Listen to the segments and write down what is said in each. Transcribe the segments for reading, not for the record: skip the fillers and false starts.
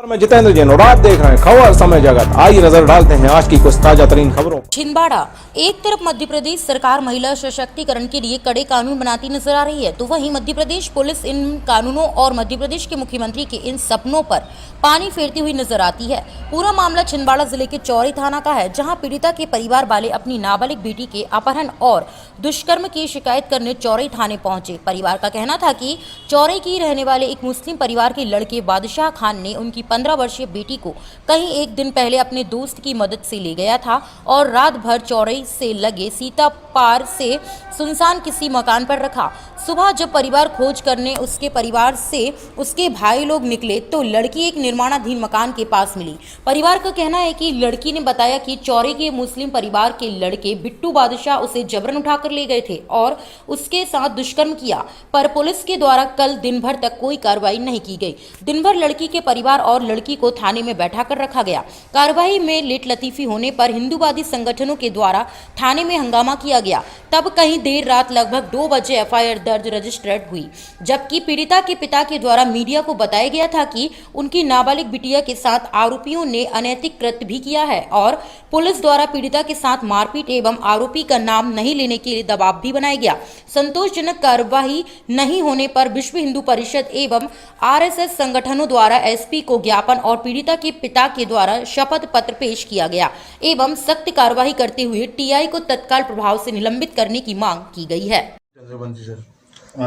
मैं जितेंद्र जैन और आप देख रहे हैं खबर समय जगत। आइए नजर डालते हैं आज की कुछ ताजा तरीन खबरों। छिंदवाड़ा। एक तरफ मध्य प्रदेश सरकार महिला सशक्तिकरण के लिए कड़े कानून बनाती नजर आ रही है, तो वहीं मध्य प्रदेश पुलिस इन कानूनों और मध्य प्रदेश के मुख्यमंत्री के इन सपनों पर पानी फेरती हुई नजर आती है। पूरा मामला छिंदवाड़ा जिले के चौरी थाना का है, जहां पीड़िता के परिवार वाले अपनी नाबालिग बेटी के अपहरण और दुष्कर्म की शिकायत करने चौरी थाने पहुंचे। परिवार का कहना था कि चौरी की रहने वाले एक मुस्लिम परिवार के लड़के बादशाह खान ने उनकी 15 वर्षीय बेटी को कहीं एक दिन पहले अपने दोस्त की मदद से ले गया था और रात भर चौरी से लगे सीता पार से सुनसान किसी मकान पर रखा। सुबह जब परिवार खोज करने उसके परिवार से उसके भाई लोग निकले तो लड़की एक निर्माणाधीन मकान के पास मिली। परिवार का कहना है कि लड़की ने बताया कि चौरी के मुस्लिम परिवार के लड़के बिट्टू बादशाह उसे जबरन उठाकर ले गए थे और उसके साथ दुष्कर्म किया, पर पुलिस के द्वारा कल दिन भर तक कोई कार्रवाई नहीं की गई। दिन भर लड़की के परिवार और लड़की को थाने में बैठा कर रखा गया। कार्रवाई में लेट लतीफी होने पर हिंदूवादी संगठनों के द्वारा थाने में हंगामा किया गया। तब कहीं देर रात लगभग 2 बजे एफआईआर दर्ज रजिस्टर्ड हुई, जबकि पीड़िता के पिता के द्वारा मीडिया को बताया गया था कि उनकी नाबालिग बिटिया के साथ आरोपियों ने अनैतिक कृत्य भी किया है और पुलिस द्वारा पीड़िता के साथ मारपीट एवं आरोपी का नाम नहीं लेने के लिए दबाव भी बनाया गया। संतोषजनक कार्रवाई नहीं होने पर विश्व हिंदू परिषद एवं आरएसएस संगठनों द्वारा एसपी को ज्ञापन और पीड़िता के पिता के द्वारा शपथ पत्र पेश किया गया एवं सख्त कार्रवाई करते हुए टीआई को तत्काल प्रभाव से निलंबित करने की मांग की गई है। चंद्रवंशी सर,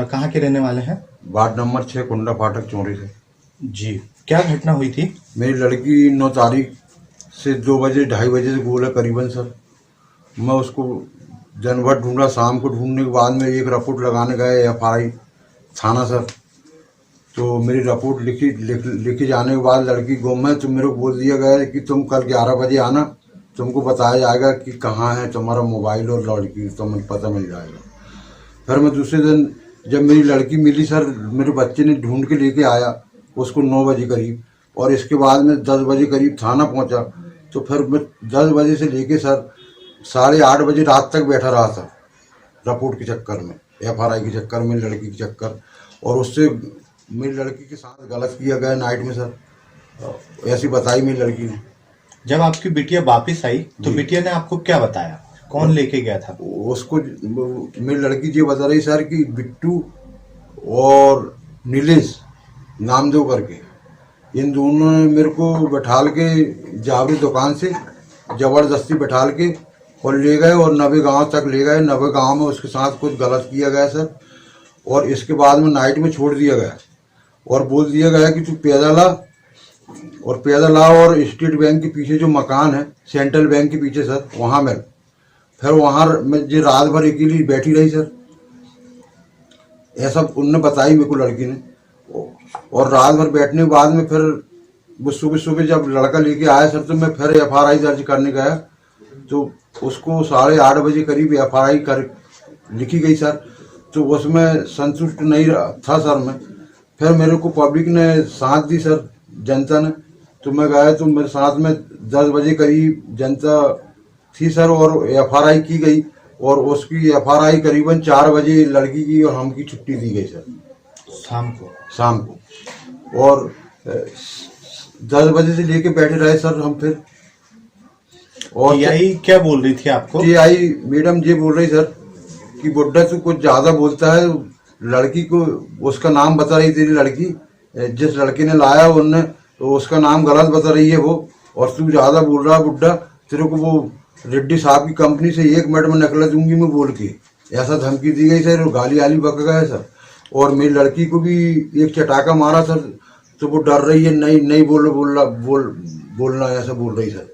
कहाँ के रहने वाले हैं? वार्ड नंबर 6 कुंडा फाटक चौरी से। जी, क्या घटना हुई थी? मेरी लड़की 9 तारीख से 2 बजे 2:30 बजे से गोल है करीबन सर। मैं उसको दिन भर ढूंढा, शाम को ढूंढने के बाद में एक रिपोर्ट लगाने गए एफआईआर थाना सर। तो मेरी रिपोर्ट लिखी जाने के बाद लड़की गुम है, तो मेरे को बोल दिया गया कि तुम कल 11 बजे आना, तुमको बताया जाएगा कि कहाँ है तुम्हारा मोबाइल और लड़की, तुम्हें पता मिल जाएगा। फिर मैं दूसरे दिन जब मेरी लड़की मिली सर, मेरे बच्चे ने ढूंढ के लेके आया उसको 9 बजे करीब, और इसके बाद में 10 बजे करीब थाना पहुंचा। तो फिर मैं 10 बजे से लेके सर 8:30 बजे रात तक बैठा रहा था रिपोर्ट के चक्कर में, एफआईआर के चक्कर में, लड़की के चक्कर, और उससे मेरी लड़की के साथ गलत किया गया नाइट में सर। ऐसी बताई मेरी लड़की ने। जब आपकी बिटिया वापस आई तो बिटिया ने आपको क्या बताया? कौन लेके गया था? उसको मेरी लड़की ये बता रही सर कि बिट्टू और नीलेश नामदेव करके, इन दोनों ने मेरे को बैठाल के जावरी दुकान से जबरदस्ती बैठाल के और ले गए और नवे गांव तक ले गए। नवे गांव में उसके साथ कुछ गलत किया गया सर, और इसके बाद में नाइट में छोड़ दिया गया और बोल दिया गया कि तू पैदल आ, और पैदल आ और स्टेट बैंक के पीछे जो मकान है सेंट्रल बैंक के पीछे सर, वहाँ मिल। फिर वहाँ मैं जो रात भर अकेली बैठी रही सर, ऐसा उनने बताई मेरे को लड़की ने। और रात भर बैठने के बाद में फिर वो सुबह जब लड़का लेके आया सर, तो मैं फिर एफआईआर दर्ज करने गया, तो उसको 8:30 बजे करीब एफआईआर लिखी गई सर। तो उसमें संतुष्ट नहीं था सर मैं। फिर मेरे को पब्लिक ने साथ दी सर, जनता ने। तो मैं गया तो मेरे साथ में 10 बजे करीब जनता थी सर, और एफआईआर की गई, और उसकी एफआईआर करीबन 4 बजे लड़की की और हमकी छुट्टी दी गई सर शाम को। और 10 बजे से लेके बैठे रहे सर हम फिर। और टीआई क्या बोल रही थी आपको? टीआई मैडम ये बोल रही सर कि बुड्ढा तू कुछ ज्यादा बोलता है। लड़की को उसका नाम बता रही तेरी लड़की, जिस लड़के ने लाया उनने, तो उसका नाम गलत बता रही है वो, और तू ज्यादा बोल रहा है बुड्ढा, तेरे को वो रेड्डी साहब की कंपनी से 1 मिनट में निकला दूंगी मैं बोल के, ऐसा धमकी दी गई सर, और गाली आली बक गए सर। और मेरी लड़की को भी एक चटाका मारा सर, तो वो डर रही है, नहीं बोलना ऐसा बोल रही सर।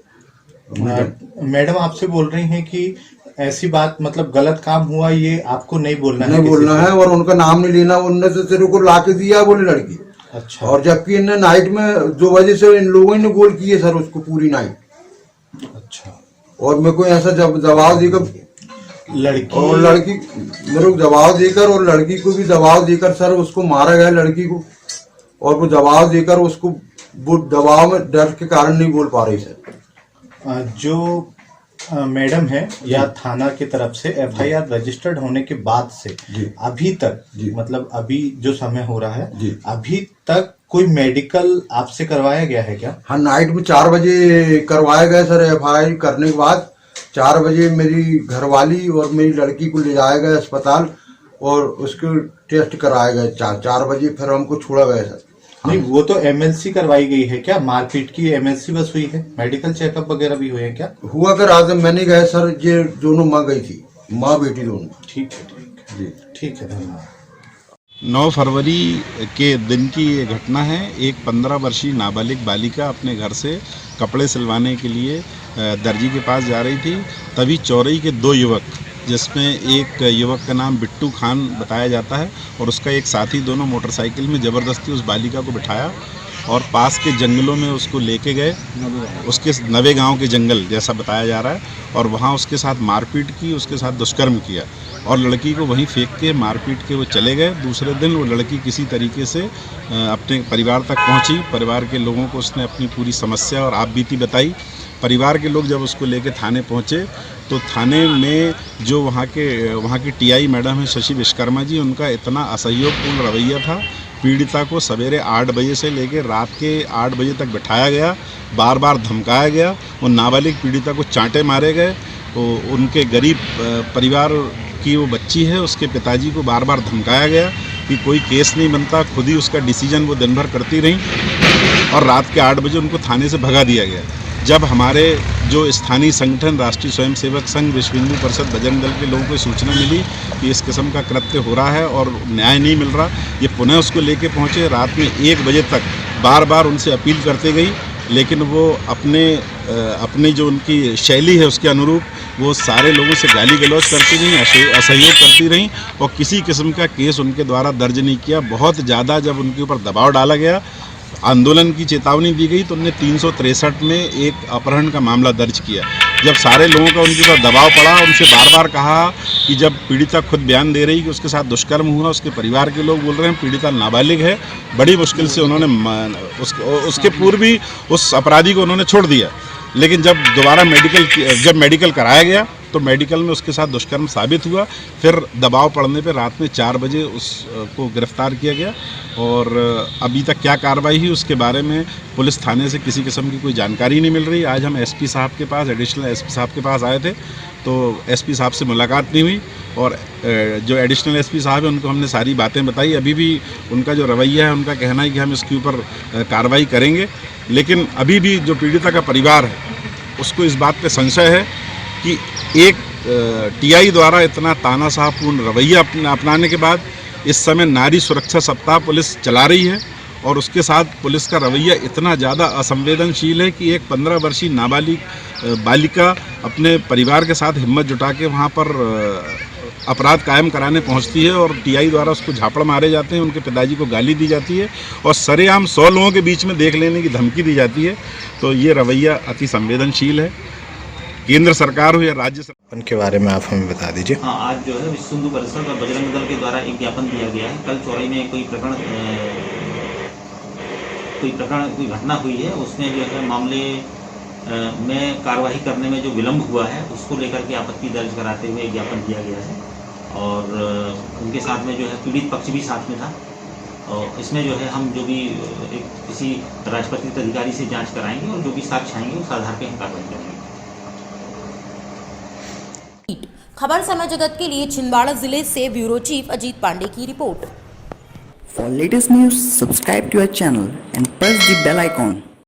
मैडम आपसे बोल रही हैं कि ऐसी बात, मतलब गलत काम हुआ ये आपको नहीं बोलना है, और उनका नाम नहीं लेना। उनने तो तेरे को ला के दिया बोले लड़की। अच्छा। और जबकि इनने नाइट में 2 बजे से इन लोगों ने गोल किए सर उसको पूरी नाइट। अच्छा। और मेरे को ऐसा दबाव देकर लड़की मेरे को दबाव देकर और लड़की को भी दबाव देकर सर उसको मारा गया लड़की को, और वो दबाव देकर उसको, वो दबाव में डर के कारण नहीं बोल पा रही सर। जो मैडम है या थाना की तरफ से एफआईआर रजिस्टर्ड होने के बाद से अभी तक, मतलब अभी जो समय हो रहा है, अभी तक कोई मेडिकल आपसे करवाया गया है क्या? हाँ, नाइट में 4 बजे करवाया गया सर। FIR करने के बाद 4 बजे मेरी घरवाली और मेरी लड़की को ले जाया गया अस्पताल और उसके टेस्ट कराया गया 4 बजे, फिर हमको छोड़ा गया सर। नहीं, वो तो MLC करवाई गई है क्या? मारपीट की MLC बस हुई है, मेडिकल चेकअप वगैरह भी हुए हैं क्या? हुआ कर आज मैंने गए सर, ये दोनों माँ गई थी, माँ बेटी दोनों। ठीक है जी ठीक है, धन्यवाद। 9 फरवरी के दिन की ये घटना है। एक 15 वर्षीय नाबालिग बालिका अपने घर से कपड़े सिलवाने के लिए दर्जी के पास जा रही थी। तभी चौरई के 2 युवक, जिसमें एक युवक का नाम बिट्टू खान बताया जाता है और उसका एक साथी, दोनों मोटरसाइकिल में ज़बरदस्ती उस बालिका को बिठाया और पास के जंगलों में उसको लेके गए, उसके नवे गांव के जंगल जैसा बताया जा रहा है, और वहां उसके साथ मारपीट की, उसके साथ दुष्कर्म किया और लड़की को वहीं फेंक के मारपीट के वो चले गए। दूसरे दिन वो लड़की किसी तरीके से अपने परिवार तक पहुंची। परिवार के लोगों को उसने अपनी पूरी समस्या और आपबीती बताई। परिवार के लोग जब उसको लेके थाने पहुंचे तो थाने में जो वहाँ की TI मैडम है शशि विश्वकर्मा जी, उनका इतना असहयोगपूर्ण रवैया था। पीड़िता को सवेरे 8 बजे से लेकर रात के 8 बजे तक बिठाया गया, बार बार धमकाया गया। वो नाबालिग पीड़िता को चांटे मारे गए। तो उनके गरीब परिवार की वो बच्ची है, उसके पिताजी को बार बार धमकाया गया कि कोई केस नहीं बनता, खुद ही उसका डिसीजन वो दिन भर करती रहीं और रात के 8 बजे उनको थाने से भगा दिया गया। जब हमारे जो स्थानीय संगठन राष्ट्रीय स्वयंसेवक संघ, विश्व हिंदू परिषद, बजरंग दल के लोगों को सूचना मिली कि इस किस्म का कृत्य हो रहा है और न्याय नहीं मिल रहा, ये पुनः उसको लेके पहुँचे। रात में 1 बजे तक बार बार उनसे अपील करते गई, लेकिन वो अपनी जो उनकी शैली है उसके अनुरूप वो सारे लोगों से गाली गलौज करती रहीं, असहयोग करती रहीं और किसी किस्म का केस उनके द्वारा दर्ज नहीं किया। बहुत ज़्यादा जब उनके ऊपर दबाव डाला गया, आंदोलन की चेतावनी दी गई, तो उन्होंने 363 में एक अपहरण का मामला दर्ज किया। जब सारे लोगों का उनके ऊपर दबाव पड़ा, उनसे बार बार कहा कि जब पीड़िता खुद बयान दे रही कि उसके साथ दुष्कर्म हुआ, उसके परिवार के लोग बोल रहे हैं पीड़िता नाबालिग है, बड़ी मुश्किल से उन्होंने उसके पूर्व ही उस अपराधी को उन्होंने छोड़ दिया। लेकिन जब दोबारा मेडिकल कराया गया तो मेडिकल में उसके साथ दुष्कर्म साबित हुआ। फिर दबाव पड़ने पर रात में 4 बजे उसको गिरफ्तार किया गया और अभी तक क्या कार्रवाई हुई उसके बारे में पुलिस थाने से किसी किस्म की कोई जानकारी नहीं मिल रही। आज हम SP साहब के पास, एडिशनल SP साहब के पास आए थे, तो SP साहब से मुलाकात नहीं हुई और जो एडिशनल SP साहब हैं उनको हमने सारी बातें बताई। अभी भी उनका जो रवैया है, उनका कहना है कि हम इसके ऊपर कार्रवाई करेंगे, लेकिन अभी भी जो पीड़िता का परिवार है उसको इस बात पे संशय है कि एक TI द्वारा इतना तानाशाहपूर्ण रवैया अपनाने के बाद इस समय नारी सुरक्षा सप्ताह पुलिस चला रही है और उसके साथ पुलिस का रवैया इतना ज़्यादा असंवेदनशील है कि एक 15 वर्षीय नाबालिग बालिका अपने परिवार के साथ हिम्मत जुटा के वहाँ पर अपराध कायम कराने पहुंचती है और TI द्वारा उसको झापड़ मारे जाते हैं, उनके पिताजी को गाली दी जाती है और सरेआम 100 लोगों के बीच में देख लेने की धमकी दी जाती है। तो ये रवैया अति संवेदनशील है। केंद्र सरकार हो या राज्य सरकार, उनके बारे में आप हमें बता दीजिए। हाँ, आज जो है विश्व हिंदू परिषद और बजरंग दल के द्वारा एक ज्ञापन दिया गया है। कल चौरई में कोई घटना हुई है, उसमें जो है मामले में कार्रवाई करने में जो विलम्ब हुआ है उसको लेकर के आपत्ति दर्ज कराते हुए एक ज्ञापन दिया गया है और उनके साथ में जो है पीड़ित पक्ष भी साथ में था और इसमें जो है हम जो भी एक किसी राजपत्रित अधिकारी से जांच कराएंगे और जो भी साक्ष्य आएंगे उस आधार पर हम कार्रवाई करेंगे। खबर समय जगत के लिए छिंदवाड़ा जिले से ब्यूरो चीफ अजीत पांडे की report. For latest news, subscribe to our channel and press the bell icon.